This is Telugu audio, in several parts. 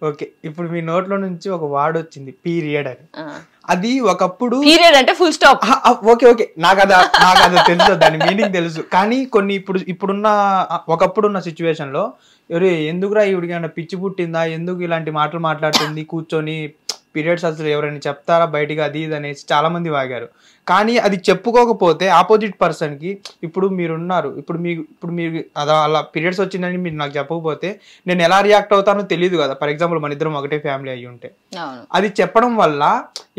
ఓకే. ఇప్పుడు మీ నోట్లో నుంచి ఒక వర్డ్ వచ్చింది పీరియడ్ అని. అది ఒకప్పుడు పీరియడ్ అంటే ఫుల్ స్టాప్. ఓకే ఓకే నాకు అది తెలుసు, దాని మీనింగ్ తెలుసు. కానీ కొన్ని ఇప్పుడున్న ఒకప్పుడున్న సిచ్యువేషన్ లో ఎవరు ఎందుకురా ఈవిడికి పిచ్చి పుట్టిందా, ఎందుకు ఇలాంటి మాటలు మాట్లాడుతుంది, కూర్చొని పీరియడ్స్ అసలు ఎవరైనా చెప్తారా బయటికి, అది ఇది అనేసి చాలా మంది వాగారు. కానీ అది చెప్పుకోకపోతే ఆపోజిట్ పర్సన్ కి ఇప్పుడు మీరున్నారు, ఇప్పుడు మీరు అలా పీరియడ్స్ వచ్చిందని మీరు నాకు చెప్పకపోతే నేను ఎలా రియాక్ట్ అవుతానో తెలియదు కదా. ఫర్ ఎగ్జాంపుల్ మన ఇద్దరం ఒకటే ఫ్యామిలీ అయ్యి ఉంటే అది చెప్పడం వల్ల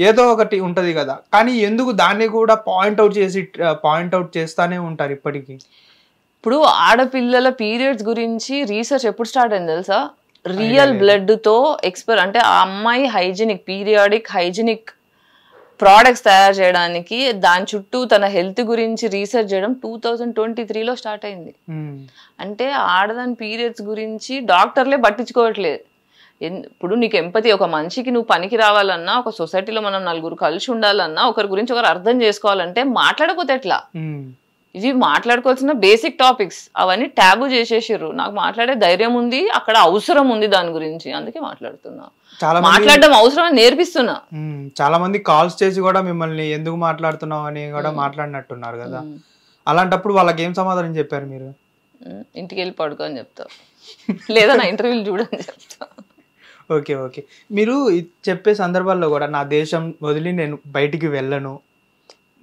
ఏదో ఒకటి ఉంటది కదా. కానీ ఎందుకు దాన్ని కూడా పాయింట్అవుట్ చేస్తానే ఉంటారు ఇప్పటికీ. ఇప్పుడు ఆడపిల్లల పీరియడ్స్ గురించి రీసెర్చ్ ఎప్పుడు స్టార్ట్ అయింది తెలుసా? రియల్ బ్లడ్ తో అంటే ఆ అమ్మాయి పీరియాడిక్ హైజీనిక్ ప్రోడక్ట్స్ తయారు చేయడానికి దాని చుట్టూ తన హెల్త్ గురించి రీసెర్చ్ చేయడం 2023లో స్టార్ట్ అయింది. అంటే ఆడదాని పీరియడ్స్ గురించి డాక్టర్లే పట్టించుకోవట్లేదు. ఇప్పుడు నీకు ఎంపతి, ఒక మనిషికి నువ్వు పనికి రావాలన్నా, ఒక సొసైటీలో మనం నలుగురు కలిసి ఉండాలన్నా, ఒకరి గురించి ఒకరు అర్థం చేసుకోవాలంటే మాట్లాడకపోతే ఎట్లా? ఇవి మాట్లాడుకోవాల్సిన బేసిక్ టాపిక్స్, అవన్నీ ట్యాబు చేసేసారు. నాకు మాట్లాడే ధైర్యం ఉంది, అక్కడ అవసరం ఉంది దాని గురించి, అందుకే మాట్లాడుతున్నా. మాట్లాడడం అవసరం అని నేర్పిస్తున్నా. చాలా మంది కాల్స్ చేసి కూడా మిమ్మల్ని ఎందుకు మాట్లాడుతున్నావు అని కూడా మాట్లాడినట్టున్నారు కదా. అలాంటప్పుడు వాళ్ళకి ఏం సమాధానం చెప్పారు మీరు? ఇంటికి వెళ్ళి పడుకో అని చెప్తా, లేదా నా ఇంటర్వ్యూలు చూడని చెప్తా. Okay okay. మీరు చెప్పే సందర్భాల్లో కూడా నా దేశం వదిలి నేను బయటికి వెళ్ళను,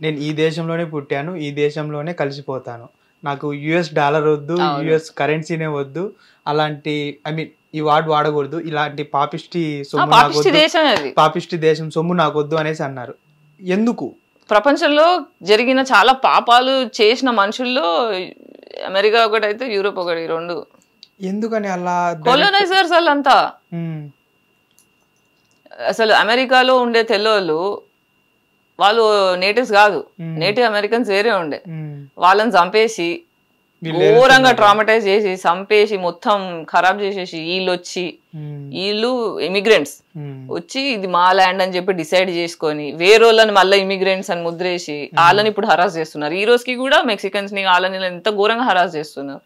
నేను ఈ దేశంలోనే పుట్టాను, ఈ దేశంలోనే కలిసిపోతాను, నాకు US$ వద్దు, US కరెన్సీనే వద్దు, అలాంటి ఈ వార్డ్ వాడకూడదు, ఇలాంటి పాపిష్టి దేశం సొమ్ము నాకు వద్దు అనేసి అన్నారు. ఎందుకు? ప్రపంచంలో జరిగిన చాలా పాపాలు చేసిన మనుషుల్లో అమెరికా ఒకటైతే యూరోప్ ఒకటి, రెండు. ఎందుకని అలా? కొలోనైజర్స్ వాళ్ళంతా. అసలు అమెరికాలో ఉండే తెల్లోళ్ళు వాళ్ళు నేటివ్స్ కాదు, నేటివ్ అమెరికన్స్ వేరే ఉండే. వాళ్ళని చంపేసి ఘోరంగా ట్రామటైజ్ చేసి చంపేసి మొత్తం ఖరాబ్ చేసేసి వీళ్ళు ఇమిగ్రెంట్స్ వచ్చి ఇది మా ల్యాండ్ అని చెప్పి డిసైడ్ చేసుకొని వేరేళ్ళని మళ్ళీ ఇమిగ్రెంట్స్ అని ముద్రేసి వాళ్ళని ఇప్పుడు హరాస్ చేస్తున్నారు. ఈ రోజుకి కూడా మెక్సికన్స్ ని వాళ్ళని ఎంత ఘోరంగా హరాస్ చేస్తున్నారు.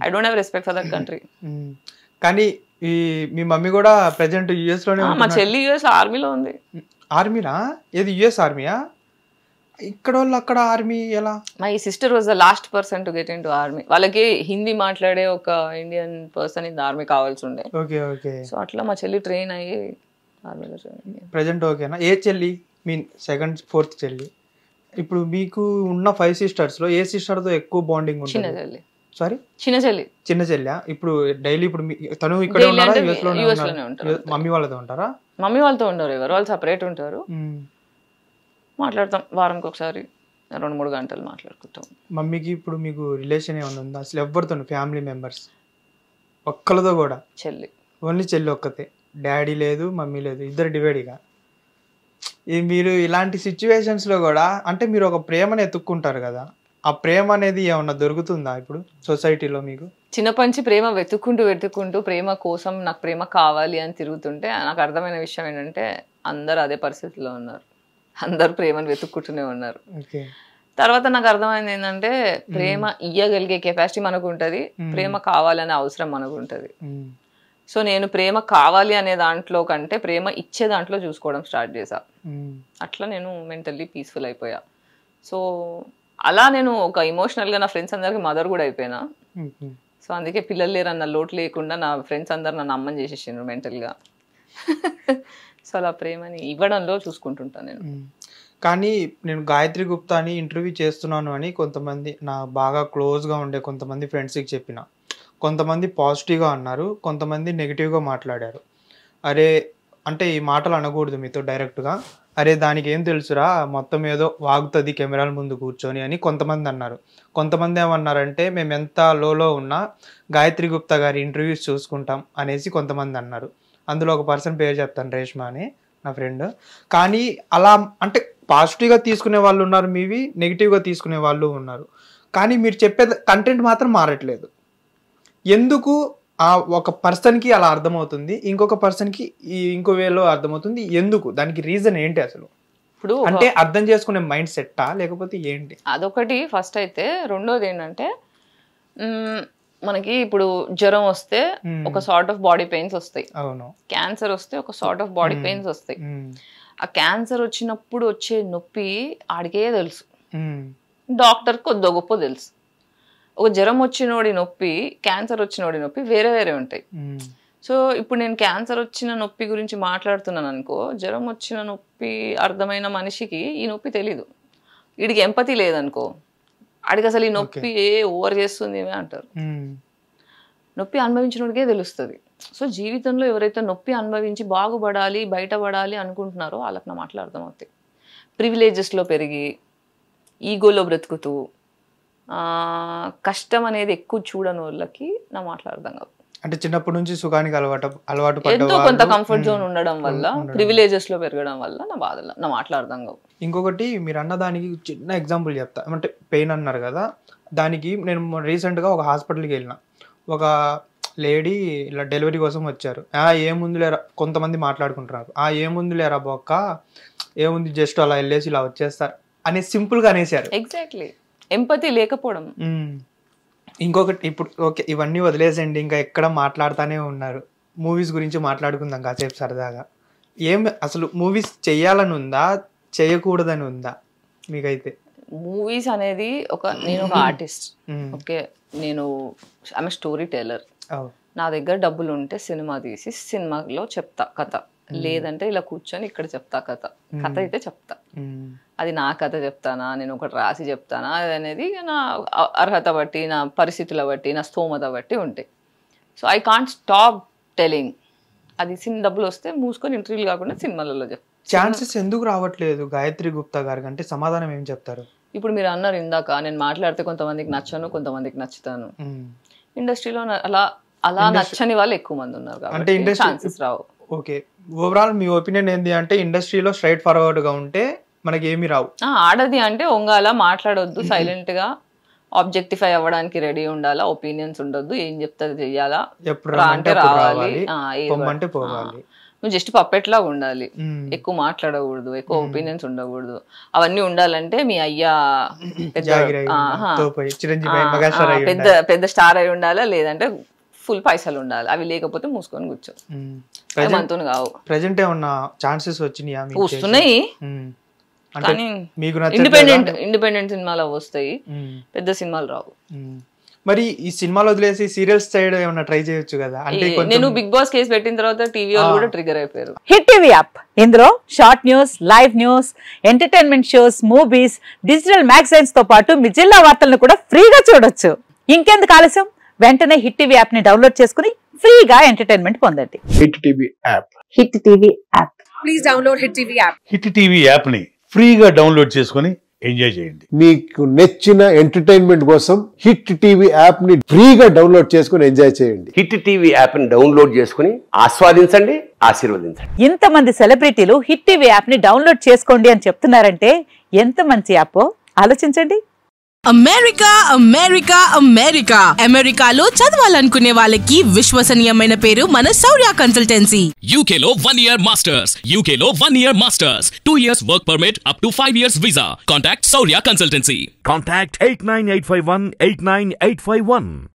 I don't have respect for that country. కానీ మీ మమ్మీ కూడా ప్రెజెంట్ US లోనే, మా చెల్లి US ఆర్మీలో ఉంది. ఆర్మీనా? ఏది US ఆర్మీయా? ఇక్కడ వాళ్ళు అక్కడ ఆర్మీ ఎలా? My sister was the last person to get in to army. వాళ్ళకి హిందీ మాట్లాడే ఒక ఇండియన్ పర్సన్ ఇన్ ఆర్మీ కావాల్సి ఉండే. Okay okay. సో అట్లా మా చెల్లి ట్రైన్ అయ్యి ఆర్మీలో ప్రెజెంట్. ఓకేనా? ఏ చెల్లి? మీన్ సెకండ్ ఫోర్త్ చెల్లి. ఇప్పుడు మీకు ఉన్న 5 sisters లో ఏ సిస్టర్ తో ఎక్కువ బాండింగ్ ఉంటుంది? చిన్న చెల్లి. సారీ, చిన్న చెల్లి. ఇప్పుడు డైలీ ఇప్పుడు తను ఇక్కడ ఉన్నారా? US లోనే ఉంటారు. మమ్మీ వాళ్ళతో ఉంటారా? మమ్మీ వాళ్ళతో ఉండరు, ఎవరు వాళ్ళు సపరేట్ ఉంటారు. మాట్లాడతాం వారంకి ఒకసారి 2-3 గంటలు మాట్లాడుకుంటాం. మమ్మీకి ఇప్పుడు మీకు రిలేషన్ ఏమైనా ఉందా అసలు? ఎవరితో? ఫ్యామిలీ మెంబర్స్ ఒక్కలతో కూడా? చెల్లి, ఓన్లీ చెల్లి ఒక్కతే, డాడీ లేదు, మమ్మీ లేదు, ఇద్దరు డివైడ్గా. మీరు ఇలాంటి సిచ్యువేషన్స్లో కూడా అంటే మీరు ఒక ప్రేమను ఎత్తుక్కుంటారు కదా, ఆ ప్రేమ అనేది ఏమన్నా దొరుకుతుందా ఇప్పుడు సొసైటీలో మీకు? చిన్నపంచి ప్రేమ వెతుక్కుంటూ ప్రేమ కోసం నాకు ప్రేమ కావాలి అని తిరుగుతుంటే నాకు అర్థమైన విషయం ఏంటంటే అందరు అదే పరిస్థితిలో ఉన్నారు, అందరు ప్రేమను వెతుక్కుంటూనే ఉన్నారు. తర్వాత నాకు అర్థమైంది ఏంటంటే ప్రేమ ఇయ్యగలిగే కెపాసిటీ మనకు ఉంటుంది, ప్రేమ కావాలనే అవసరం మనకు ఉంటుంది. సో నేను ప్రేమ కావాలి అనే దాంట్లో కంటే ప్రేమ ఇచ్చే దాంట్లో చూసుకోవడం స్టార్ట్ చేశా. అట్లా నేను మెంటల్లీ పీస్ఫుల్ అయిపోయా. సో అలా నేను ఒక ఎమోషనల్గా నా ఫ్రెండ్స్ అందరికి మదర్ కూడా అయిపోయినా. సో అందుకే పిల్లలు లేరన్న లోటు లేకుండా నా ఫ్రెండ్స్ అందరు నన్ను అమ్మని చేసేసాను మెంటల్గా. సో అలా ప్రేమని ఇవ్వడంలో చూసుకుంటుంటాను నేను. కానీ నేను గాయత్రి గుప్తాని ఇంటర్వ్యూ చేస్తున్నాను అని కొంతమంది నా బాగా క్లోజ్గా ఉండే కొంతమంది ఫ్రెండ్స్కి చెప్పిన, కొంతమంది పాజిటివ్గా అన్నారు, కొంతమంది నెగిటివ్గా మాట్లాడారు. అరే అంటే ఈ మాటలు అనకూడదు మీతో డైరెక్ట్గా, అరే దానికి ఏం తెలుసురా మొత్తం ఏదో వాగుతుంది కెమెరాల ముందు కూర్చొని అని కొంతమంది అన్నారు. కొంతమంది ఏమన్నారంటే మేము ఎంత లోలో ఉన్నా గాయత్రి గుప్తా గారి ఇంటర్వ్యూస్ చూసుకుంటాం అనేసి కొంతమంది అన్నారు. అందులో ఒక పర్సన్ పేరు చెప్తాను, రేష్మా అని నా ఫ్రెండ్. కానీ అలా అంటే పాజిటివ్గా తీసుకునే వాళ్ళు ఉన్నారు, మీవి నెగిటివ్గా తీసుకునే వాళ్ళు ఉన్నారు. కానీ మీరు చెప్పే కంటెంట్ మాత్రం మారట్లేదు. ఎందుకు? ఒక పర్సన్కి అలా అర్థమవుతుంది, ఇంకొక పర్సన్కి ఇంకో వేలో అర్థమవుతుంది. ఎందుకు? దానికి రీజన్ ఏంటి అసలు? ఇప్పుడు అంటే అర్థం చేసుకునే మైండ్ సెట్టా లేకపోతే ఏంటి? అదొకటి ఫస్ట్ అయితే. రెండోది ఏంటంటే మనకి ఇప్పుడు జ్వరం వస్తే ఒక సార్ట్ ఆఫ్ బాడీ పెయిన్స్ వస్తాయి, అవును, క్యాన్సర్ వస్తే ఒక సార్ట్ ఆఫ్ బాడీ పెయిన్స్ వస్తాయి. ఆ క్యాన్సర్ వచ్చినప్పుడు వచ్చే నొప్పి ఆడికే తెలుసు, డాక్టర్ కొద్దో గొప్ప తెలుసు. ఒక జ్వరం వచ్చినోడి నొప్పి, క్యాన్సర్ వచ్చినోడి నొప్పి వేరే వేరే ఉంటాయి. సో ఇప్పుడు నేను క్యాన్సర్ వచ్చిన నొప్పి గురించి మాట్లాడుతున్నాను అనుకో, జ్వరం వచ్చిన నొప్పి అర్థమైన మనిషికి ఈ నొప్పి తెలీదు. వీడికి ఎంపతి లేదనుకో, ఆడికి అసలు ఈ నొప్పి ఓవర్ చేస్తుంది అంటారు. నొప్పి అనుభవించినోడికే తెలుస్తుంది. సో జీవితంలో ఎవరైతే నొప్పి అనుభవించి బాగుపడాలి, బయటపడాలి అనుకుంటున్నారో వాళ్ళకి నా మాటలు అర్థమవుతాయి. ప్రివిలేజెస్లో పెరిగి ఈగోలో బ్రతుకుతూ కష్టం అనేది ఎక్కువ చూడని వాళ్ళకి నా మాటలు అర్థం కావు. అంటే చిన్నప్పటి నుంచి సుఖానికి అలవాటు ఎంతో కొంత కంఫర్ట్ జోన్ ఉండడం వల్ల, ప్రివిలేజెస్ లో పెరగడం వల్ల నా మాటలు అర్థం కావు. ఇంకొకటి మీరు అన్నదానికి చిన్న ఎగ్జాంపుల్ చెప్తా. అంటే పెయిన్ అన్నారు కదా, దానికి నేను రీసెంట్గా ఒక హాస్పిటల్కి వెళ్ళిన. ఒక లేడీ ఇలా డెలివరీ కోసం వచ్చారు. ఏముంది లేరా, కొంతమంది మాట్లాడుకుంటున్నారు, ఏముంది లేరా బొక్క, ఏముంది జస్ట్ అలా వెళ్ళేసి ఇలా వచ్చేస్తారు అని సింపుల్గా అనేసారు. ఎగ్జాక్ట్లీ, ఎంపతి లేకపోవడం. ఇంకొకటి, ఇప్పుడు ఓకే ఇవన్నీ వదిలేసండి, ఇంకా ఎక్కడ మాట్లాడుతూనే ఉన్నారు. మూవీస్ గురించి మాట్లాడుకుందాం కాసేపు సరదాగా. అసలు మూవీస్ చెయ్యాలని ఉందా, చేయకూడదని ఉందా మీకైతే? మూవీస్ అనేది నేను ఒక ఆర్టిస్ట్, ఓకే, నేను ఆమె స్టోరీ టెల్లర్. నా దగ్గర డబ్బులు ఉంటే సినిమా తీసి సినిమాలో చెప్తా కథ, లేదంటే ఇలా కూర్చొని ఇక్కడ చెప్తా కథ. కథ అయితే చెప్తా, అది నా కథ చెప్తానా, నేను ఒకటి రాసి చెప్తానా అనేది నా అర్హత బట్టి, నా పరిస్థితుల బట్టి, నా స్తోమత బట్టి ఉంటాయి. So I can't stop telling. అది డబ్బులు వస్తే మూసుకొని ఇంటర్వ్యూలు కాకుండా సినిమాలలో చెప్తా. ఛాన్సెస్ ఎందుకు రావట్లేదు గాయత్రి గుప్తా గారికి అంటే సమాధానం ఏం చెప్తారు? ఇప్పుడు మీరు అన్నారు ఇందాక, నేను మాట్లాడితే కొంతమందికి నచ్చను, కొంతమందికి నచ్చుతాను. ఇండస్ట్రీలో అలా నచ్చని వాళ్ళు ఎక్కువ మంది ఉన్నారు కాబట్టి ఛాన్సెస్ రావు. ఓకే, ఓవరాల్ మీ ఒపీనియన్ ఏంటి అంటే ఇండస్ట్రీలో స్ట్రైట్ ఫార్వర్డ్ గా ఉంటే మనకి ఏమి రావు. ఆడది అంటే ఒంగాల మాట్లాడొద్దు, సైలెంట్ గా ఆబ్జెక్టిఫై అవ్వడానికి రెడీ ఉండాలా, ఒపీనియన్స్ ఉండొద్దు, ఏం చెప్తుంది చెయ్యాలా, అంటే రావాలి, నువ్వు జస్ట్ పప్పెట్లా ఉండాలి, ఎక్కువ మాట్లాడకూడదు, ఎక్కువ ఒపీనియన్స్ ఉండకూడదు. అవన్నీ ఉండాలంటే మీ అయ్యా పెద్ద స్టార్ అయి ఉండాలా, లేదంటే ఫుల్ పైసలు ఉండాలి. అవి లేకపోతే మూసుకొని కూర్చో, మనతో కావు. ప్రెజెంట్ ఏమన్నా ఛాన్సెస్ వచ్చినాయా? వస్తున్నాయి, కానీ ఇండిపెండెంట్ సినిమాలు వస్తాయి, పెద్ద సినిమాలు రావు. మరి ఈ సినిమాలు వదిలేసి సీరియల్స్ సైడ్ ఏమన్నా ట్రై చేయొచ్చు కదా? అంటే నేను బిగ్ బాస్ కేసు పెట్టిన తర్వాత టీవీ వాళ్ళు కూడా ట్రిగర్ అయిపోయారు. హిట్ టీవీ యాప్, ఇందులో short news, live news, entertainment shows, movies, digital magazines తో పాటు మీ జిల్లా వార్తలను కూడా ఫ్రీగా చూడొచ్చు. ఇంకెందుకు ఆలస్యం, వెంటనే హిట్ టీవీ యాప్ ని డౌన్లోడ్ చేసుకుని ఫ్రీగా ఎంటర్టైన్మెంట్ పొందండి. Hit TV app, hit TV app, please download hit TV app. Hit TV app ని ఫ్రీగా డౌన్లోడ్ చేసుకుని ఎంజాయ్ చేయండి. మీకు నచ్చిన ఎంటర్టైన్మెంట్ కోసం హిట్ టీవీ యాప్ ని ఫ్రీగా డౌన్లోడ్ చేసుకుని ఎంజాయ్ చేయండి. హిట్ టీవీ యాప్ ని డౌన్లోడ్ చేసుకుని ఆస్వాదించండి, ఆశీర్వదించండి. ఇంతమంది సెలబ్రిటీలు హిట్ టీవీ యాప్ ని డౌన్లోడ్ చేసుకోండి అని చెప్తున్నారంటే ఎంత మంచి యాప్ ఆలోచించండి. అమెరికా అమెరికా అమెరికా అమెరికాలో చదవాలనుకునే వాళ్ళకి విశ్వసనీయమైన పేరు మన శౌర్య కన్సల్టెన్సీ. UK లో 1 year masters, UK లో 1 year masters, 2 years work permit up to 5 years visa. Contact Shaurya Consultancy. Contact 89851 89851.